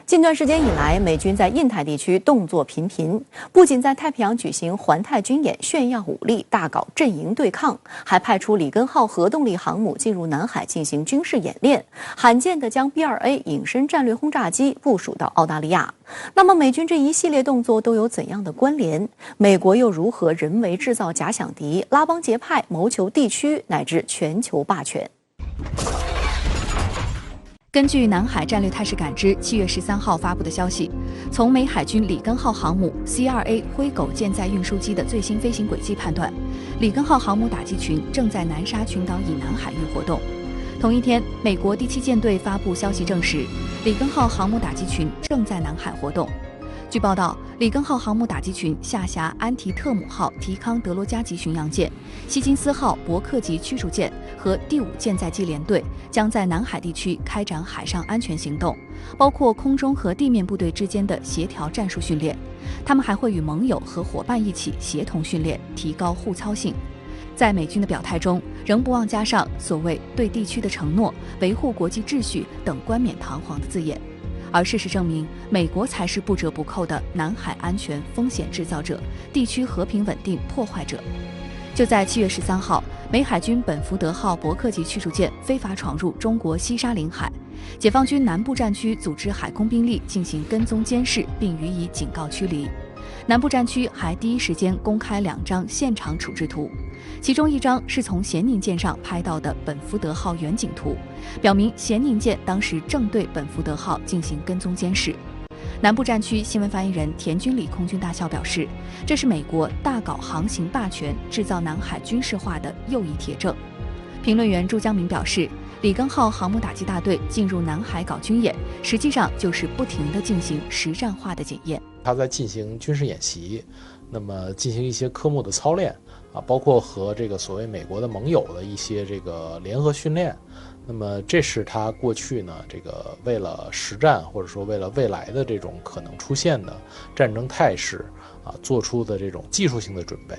近段时间以来，美军在印太地区动作频频，不仅在太平洋举行环太军演炫耀武力、大搞阵营对抗，还派出里根号核动力航母进入南海进行军事演练，罕见地将 B-2A 隐身战略轰炸机部署到澳大利亚。那么，美军这一系列动作都有怎样的关联？美国又如何人为制造假想敌、拉帮结派，谋求地区乃至全球霸权？根据南海战略态势感知7月13号发布的消息，从美海军里根号航母 C-2A 灰狗舰载运输机的最新飞行轨迹判断，里根号航母打击群正在南沙群岛以南海域活动。同一天，美国第7舰队发布消息证实，里根号航母打击群正在南海活动。据报道，里根号航母打击群下辖安提特姆号提康德罗加级巡洋舰、希金斯号伯克级驱逐舰和第5舰载机联队，将在南海地区开展海上安全行动，包括空中和地面部队之间的协调战术训练。他们还会与盟友和伙伴一起协同训练，提高互操性。在美军的表态中，仍不忘加上所谓对地区的承诺、维护国际秩序等冠冕堂皇的字眼。而事实证明，美国才是不折不扣的南海安全风险制造者、地区和平稳定破坏者。就在7月13号，美海军本福德号伯克级驱逐舰非法闯入中国西沙领海，解放军南部战区组织海空兵力进行跟踪监视，并予以警告驱离。南部战区还第一时间公开2张现场处置图，其中一张是从咸宁舰上拍到的本福德号远景图，表明咸宁舰当时正对本福德号进行跟踪监视。南部战区新闻发言人田军礼空军大校表示，这是美国大搞航行霸权、制造南海军事化的又一铁证。评论员朱江明表示，里根号航母打击大队进入南海搞军演，实际上就是不停地进行实战化的检验。他在进行军事演习，那么进行一些科目的操练包括和这个所谓美国的盟友的一些这个联合训练。那么这是他过去呢这个为了实战或者说为了未来的这种可能出现的战争态势做出的这种技术性的准备。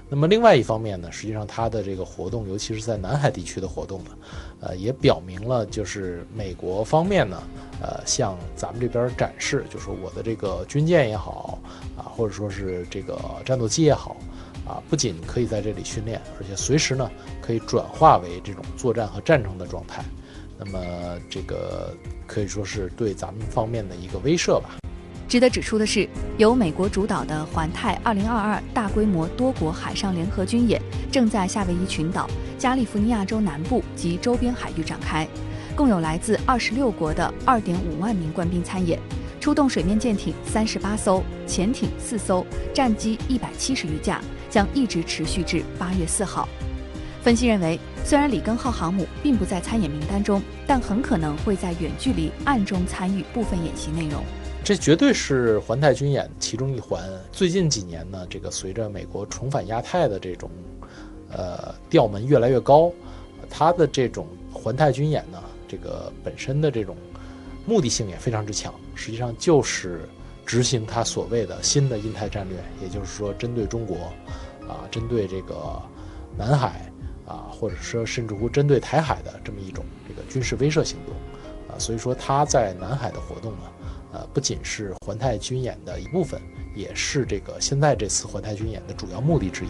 那么另外一方面呢，实际上他的这个活动，尤其是在南海地区的活动呢，也表明了就是美国方面呢，向咱们这边展示，就是我的这个军舰也好或者说是这个战斗机也好不仅可以在这里训练，而且随时呢可以转化为这种作战和战争的状态。那么这个可以说是对咱们方面的一个威慑吧。值得指出的是，由美国主导的环太2022大规模多国海上联合军演正在夏威夷群岛、加利福尼亚州南部及周边海域展开，共有来自26国的2.5万名官兵参演，出动水面舰艇38艘、潜艇4艘、战机170余架，将一直持续至8月4号。分析认为，虽然里根号航母并不在参演名单中，但很可能会在远距离暗中参与部分演习内容。这绝对是环太军演其中一环。最近几年呢，这个随着美国重返亚太的这种调门越来越高，它的这种环太军演呢，这个本身的这种目的性也非常之强，实际上就是执行它所谓的新的印太战略，也就是说针对中国针对这个南海或者说甚至乎针对台海的这么一种这个军事威慑行动所以说它在南海的活动呢不仅是环太军演的一部分，也是这个现在这次环太军演的主要目的之一。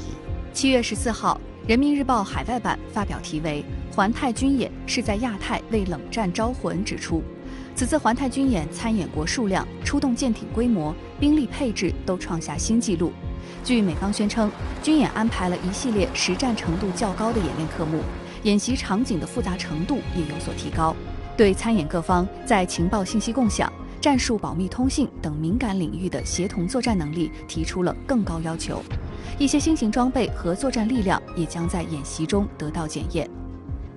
7月14号，人民日报海外版发表题为《环太军演是在亚太为冷战招魂》指出，此次环太军演参演国数量、出动舰艇规模、兵力配置都创下新纪录。据美方宣称，军演安排了一系列实战程度较高的演练科目，演习场景的复杂程度也有所提高，对参演各方在情报信息共享、战术保密通信等敏感领域的协同作战能力提出了更高要求。一些新型装备和作战力量也将在演习中得到检验。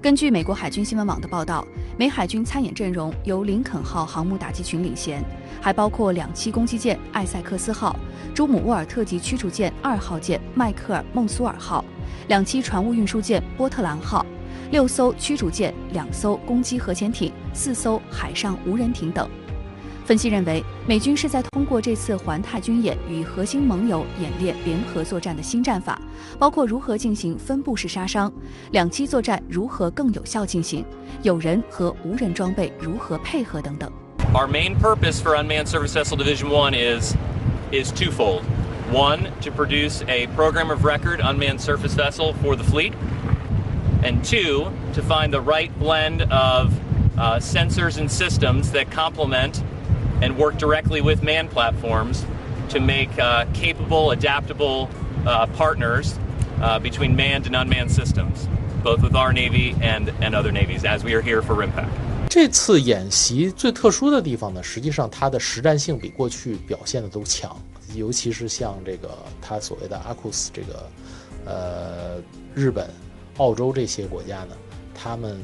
根据美国海军新闻网的报道，美海军参演阵容由林肯号航母打击群领衔，还包括2栖攻击舰艾塞克斯号、朱姆沃尔特级驱逐舰2号舰迈克尔孟苏尔号、2栖船务运输舰波特兰号、6艘驱逐舰、2艘攻击核潜艇、4艘海上无人艇等。分析认为，美军是在通过这次环太军演与核心盟友演练联合作战的新战法，包括如何进行分布式杀伤、2栖作战如何更有效进行、有人和无人装备如何配合等等。our main purpose for Unmanned Surface Vessel Division 1 is twofold. One, to produce a program of record unmanned surface vessel for the fleet. And two, to find the right blend of sensors and systems that complement and work directly with manned platforms to make capable, adaptable partners between manned and unmanned systems, both with our Navy and other navies, as we are here for RIMPAC. 这次演习最特殊的地方呢，实际上它的实战性比过去表现的都强，尤其是像这个它所谓的 AUKUS 这个日本、澳洲这些国家呢，他们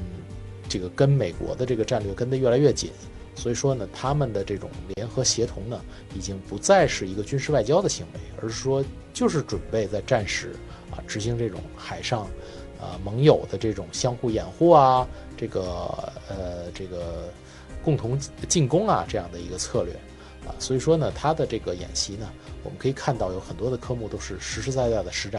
这个跟美国的这个战略跟得越来越紧，所以说呢，他们的这种联合协同呢，已经不再是一个军事外交的行为，而是说就是准备在战时执行这种海上盟友的这种相互掩护啊，这个共同进攻啊这样的一个策略所以说呢，它的这个演习呢，我们可以看到有很多的科目都是实实在在的实战。